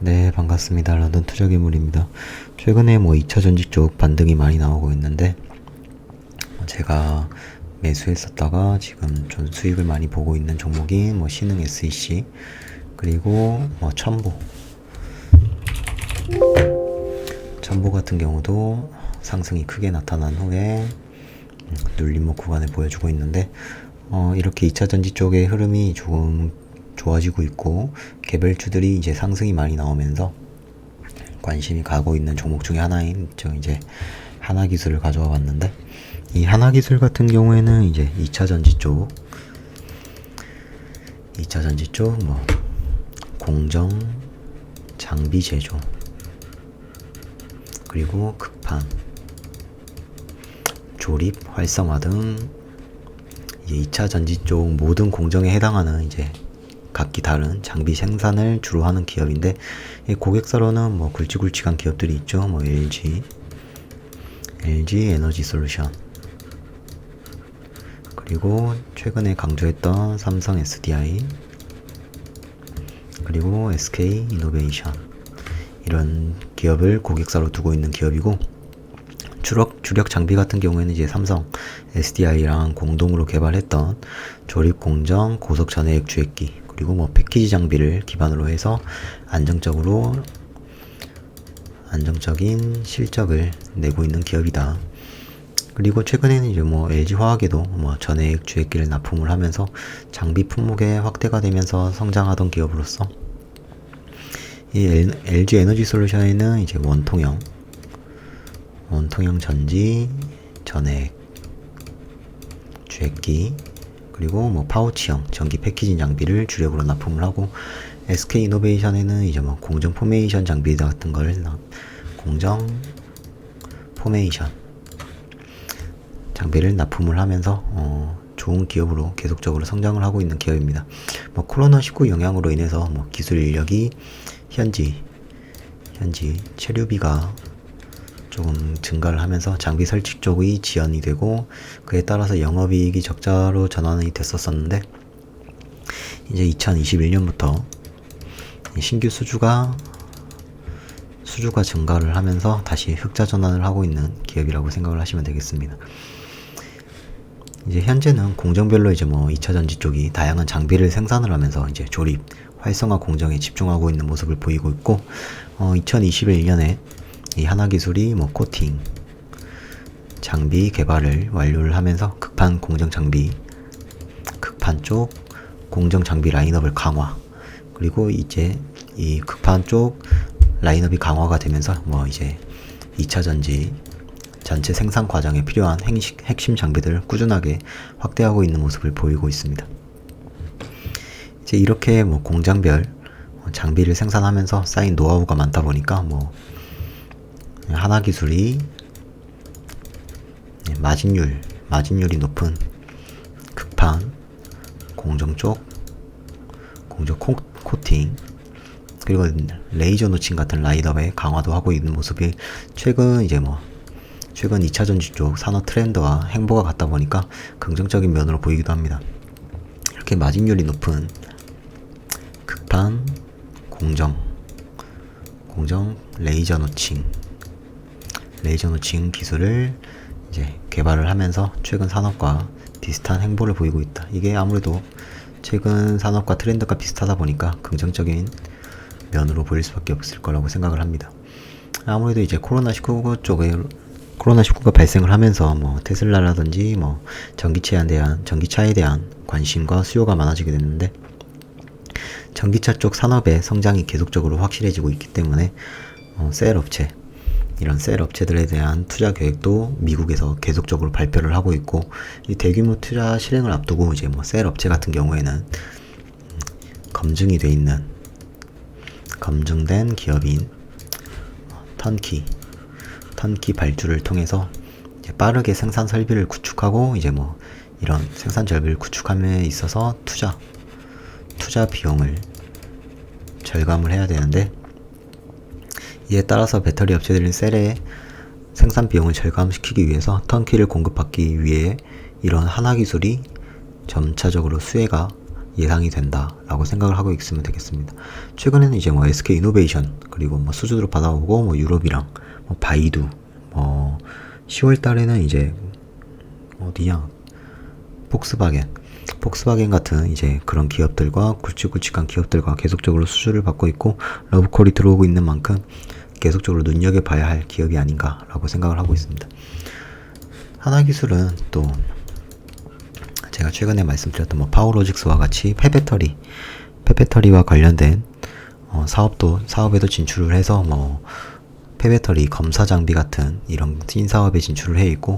네, 반갑습니다. 런던 투자괴물입니다. 최근에 2차 전지 쪽 반등이 많이 나오고 있는데, 제가 매수했었다가 지금 좀 수익을 많이 보고 있는 종목이 신흥 SEC, 그리고 첨보. 첨보 같은 경우도 상승이 크게 나타난 후에 눌림목 구간을 보여주고 있는데, 이렇게 2차 전지 쪽의 흐름이 조금 좋아지고 있고, 개별주들이 이제 상승이 많이 나오면서 관심이 가고 있는 종목 중에 하나인 이제 하나기술을 가져와 봤는데, 이 하나기술 같은 경우에는 이제 2차 전지 쪽 공정 장비 제조, 그리고 급판, 조립, 활성화 등 이제 2차 전지 쪽 모든 공정에 해당하는 이제 각기 다른 장비 생산을 주로 하는 기업인데, 고객사로는 굵직굵직한 기업들이 있죠. LG 에너지 솔루션, 그리고 최근에 강조했던 삼성 SDI, 그리고 SK 이노베이션, 이런 기업을 고객사로 두고 있는 기업이고, 주력 장비 같은 경우에는 이제 삼성 SDI랑 공동으로 개발했던 조립 공정 고속 전해액 주획기, 그리고 패키지 장비를 기반으로 해서 안정적인 실적을 내고 있는 기업이다. 그리고 최근에는 이제 LG 화학에도 전해액 주획기를 납품을 하면서 장비 품목의 확대가 되면서 성장하던 기업으로서, 이 LG 에너지 솔루션에는 이제 원통형 전지, 전해액 주획기, 그리고 파우치형 전기 패키징 장비를 주력으로 납품을 하고, SK 이노베이션에는 이제 공정 포메이션 장비 같은 걸 공정 포메이션 장비를 납품을 하면서 좋은 기업으로 계속적으로 성장을 하고 있는 기업입니다. 코로나19 영향으로 인해서 기술 인력이 현지 체류비가 조금 증가를 하면서 장비 설치 쪽이 지연이 되고, 그에 따라서 영업이익이 적자로 전환이 됐었는데, 이제 2021년부터 신규 수주가 증가를 하면서 다시 흑자 전환을 하고 있는 기업이라고 생각을 하시면 되겠습니다. 이제 현재는 공정별로 이제 2차 전지 쪽이 다양한 장비를 생산을 하면서 이제 조립, 활성화 공정에 집중하고 있는 모습을 보이고 있고, 2021년에 이 하나기술이 코팅 장비 개발을 완료를 하면서 급판 쪽 공정 장비 라인업을 강화, 그리고 이제 이 급판 쪽 라인업이 강화가 되면서 이제 2차 전지 전체 생산 과정에 필요한 핵심 장비들을 꾸준하게 확대하고 있는 모습을 보이고 있습니다. 이제 이렇게 공장별 장비를 생산하면서 쌓인 노하우가 많다 보니까 하나기술이 마진율이 높은 급판, 공정 코팅, 그리고 레이저 노칭 같은 라인업에 강화도 하고 있는 모습이 최근 2차 전지 쪽 산업 트렌드와 행보가 같다 보니까 긍정적인 면으로 보이기도 합니다. 이렇게 마진율이 높은 급판, 공정 레이저 노칭 기술을 이제 개발을 하면서 최근 산업과 비슷한 행보를 보이고 있다. 이게 아무래도 최근 산업과 트렌드가 비슷하다 보니까 긍정적인 면으로 보일 수밖에 없을 거라고 생각을 합니다. 아무래도 이제 코로나19가 발생을 하면서 테슬라라든지 전기차에 대한 관심과 수요가 많아지게 됐는데, 전기차 쪽 산업의 성장이 계속적으로 확실해지고 있기 때문에 이런 셀 업체들에 대한 투자 계획도 미국에서 계속적으로 발표를 하고 있고, 이 대규모 투자 실행을 앞두고 이제 셀 업체 같은 경우에는 검증된 기업인 턴키 발주를 통해서 이제 빠르게 생산 설비를 구축하고, 이제 이런 생산 설비를 구축함에 있어서 투자 비용을 절감을 해야 되는데, 이에 따라서 배터리 업체들은 셀의 생산 비용을 절감시키기 위해서 턴키를 공급받기 위해 이런 하나기술이 점차적으로 수혜가 예상이 된다라고 생각을 하고 있으면 되겠습니다. 최근에는 이제 뭐 SK 이노베이션 그리고 뭐 수주로 받아오고 뭐 유럽이랑 뭐 바이두 10월 달에는 이제 어디냐 폭스바겐 같은 이제 그런 기업들과 굵직굵직한 기업들과 계속적으로 수주를 받고 있고 러브콜이 들어오고 있는 만큼 계속적으로 눈여겨봐야 할 기업이 아닌가라고 생각을 하고 있습니다. 하나기술은 또 제가 최근에 말씀드렸던 뭐 파워로직스와 같이 폐배터리와 관련된 사업에도 진출을 해서 뭐 폐배터리 검사 장비 같은 이런 신사업에 진출을 해 있고,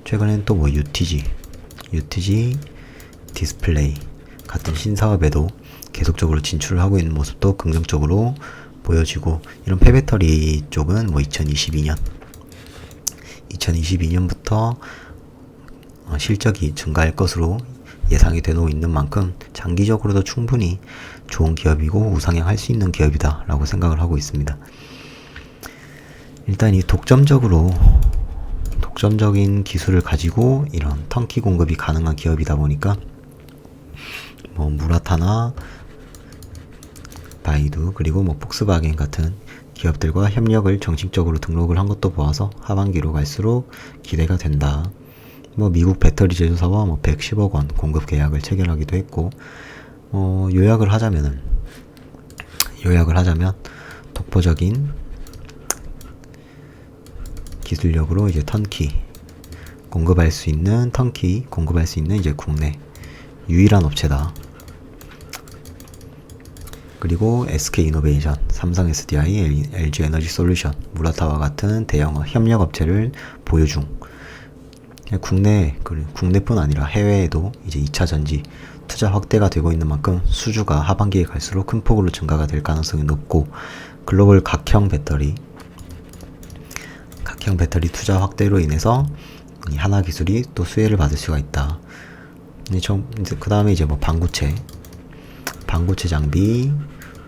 최근엔 또 뭐 UTG 디스플레이 같은 신사업에도 계속적으로 진출을 하고 있는 모습도 긍정적으로 보여지고, 이런 폐배터리 쪽은 뭐 2022년부터 실적이 증가할 것으로 예상이 되고 있는 만큼 장기적으로도 충분히 좋은 기업이고 우상향할 수 있는 기업이다 라고 생각을 하고 있습니다. 일단 이 독점적인 기술을 가지고 이런 턴키 공급이 가능한 기업이다 보니까 뭐 무라타나 바이두 그리고 뭐 폭스바겐 같은 기업들과 협력을 정식적으로 등록을 한 것도 보아서 하반기로 갈수록 기대가 된다. 뭐 미국 배터리 제조사와 뭐 110억 원 공급 계약을 체결하기도 했고, 요약을 하자면 독보적인 기술력으로 이제 턴키 공급할 수 있는 이제 국내 유일한 업체다. 그리고 SK 이노베이션, 삼성 SDI, LG 에너지 솔루션, 무라타와 같은 대형 협력 업체를 보유 중. 국내뿐 아니라 해외에도 이제 2차 전지 투자 확대가 되고 있는 만큼 수주가 하반기에 갈수록 큰 폭으로 증가가 될 가능성이 높고, 글로벌 각형 배터리 투자 확대로 인해서 이 하나 기술이 또 수혜를 받을 수가 있다. 이제 그 다음에 이제 뭐 반구체 장비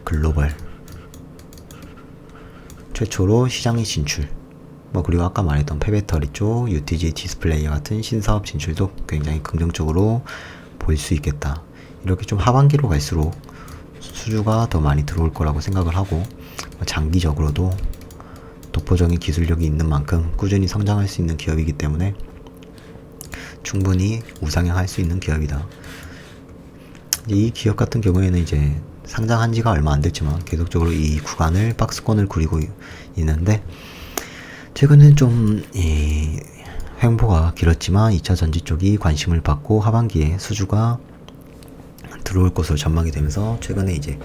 글로벌 최초로 시장에 진출, 그리고 아까 말했던 폐배터리 쪽 UTG 디스플레이 같은 신사업 진출도 굉장히 긍정적으로 볼 수 있겠다. 이렇게 좀 하반기로 갈수록 수주가 더 많이 들어올 거라고 생각을 하고, 장기적으로도 독보적인 기술력이 있는 만큼 꾸준히 성장할 수 있는 기업이기 때문에 충분히 우상향할 수 있는 기업이다. 이 기업 같은 경우에는 이제 상장한 지가 얼마 안 됐지만 계속적으로 이 구간을 박스권을 그리고 있는데, 최근엔 좀 횡보가 길었지만 2차 전지 쪽이 관심을 받고 하반기에 수주가 들어올 것으로 전망이 되면서 최근에 이제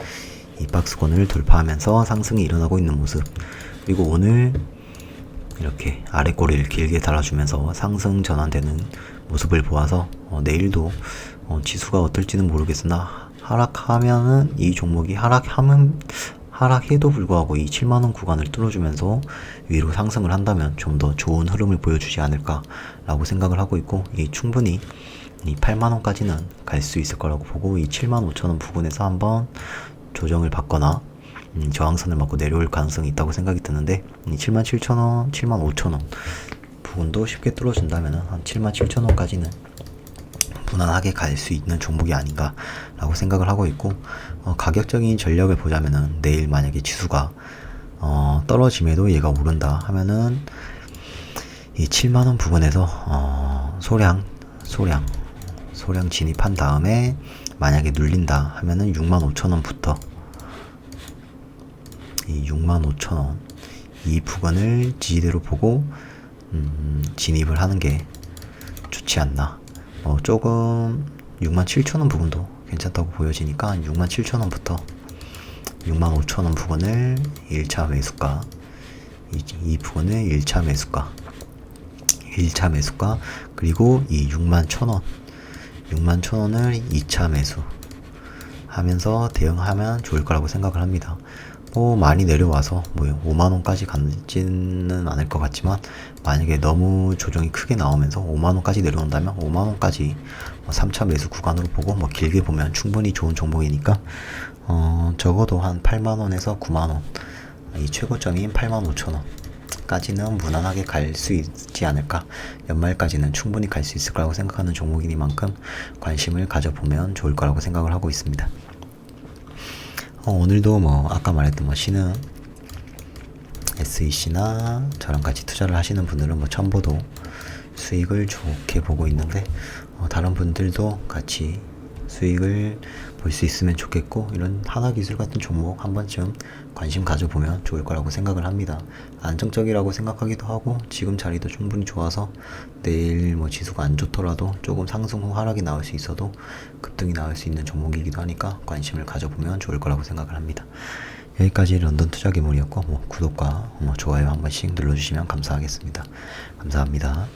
이 박스권을 돌파하면서 상승이 일어나고 있는 모습, 그리고 오늘 이렇게 아래 꼬리를 길게 달아주면서 상승 전환되는 모습을 보아서 내일도 지수가 어떨지는 모르겠으나 하락하면은 이 종목이 하락해도 불구하고 이 7만원 구간을 뚫어주면서 위로 상승을 한다면 좀 더 좋은 흐름을 보여주지 않을까 라고 생각을 하고 있고, 충분히 이 8만원까지는 갈 수 있을 거라고 보고, 이 75,000원 부근에서 한번 조정을 받거나 저항선을 맞고 내려올 가능성이 있다고 생각이 드는데, 이 77,000원, 75,000원 부근도 쉽게 뚫어준다면 한 77,000원까지는 무난하게 갈 수 있는 종목이 아닌가 라고 생각을 하고 있고, 가격적인 전력을 보자면은 내일 만약에 지수가 떨어짐에도 얘가 오른다 하면은 이 7만원 부근에서 소량 진입한 다음에 만약에 눌린다 하면은 65,000원부터 이 65,000원 이 부근을 지지대로 보고 진입을 하는 게 좋지 않나. 조금 67,000원 부근도 괜찮다고 보여지니까 67,000원부터 65,000원 부근을 1차 매수가, 이 부근을 1차 매수가, 그리고 이 61,000원을 2차 매수 하면서 대응하면 좋을 거라고 생각을 합니다. 많이 내려와서 5만원까지 가지는 않을 것 같지만, 만약에 너무 조정이 크게 나오면서 5만원까지 내려온다면 5만원까지 3차 매수 구간으로 보고, 길게 보면 충분히 좋은 종목이니까 적어도 한 8만원에서 9만원, 이 최고점인 85,000원 연말까지는 무난하게 갈 수 있지 않을까, 연말까지는 충분히 갈 수 있을 거라고 생각하는 종목이니만큼 관심을 가져보면 좋을 거라고 생각을 하고 있습니다. 오늘도 뭐 아까 말했던 뭐 신흥, SEC나 저랑 같이 투자를 하시는 분들은 뭐 첨보도 수익을 좋게 보고 있는데, 다른 분들도 같이 수익을 볼 수 있으면 좋겠고, 이런 하나기술 같은 종목 한 번쯤 관심 가져보면 좋을 거라고 생각을 합니다. 안정적이라고 생각하기도 하고, 지금 자리도 충분히 좋아서 내일 뭐 지수가 안 좋더라도 조금 상승 후 하락이 나올 수 있어도 급등이 나올 수 있는 종목이기도 하니까 관심을 가져보면 좋을 거라고 생각을 합니다. 여기까지 런던 투자기물이었고, 구독과 좋아요 한 번씩 눌러주시면 감사하겠습니다. 감사합니다.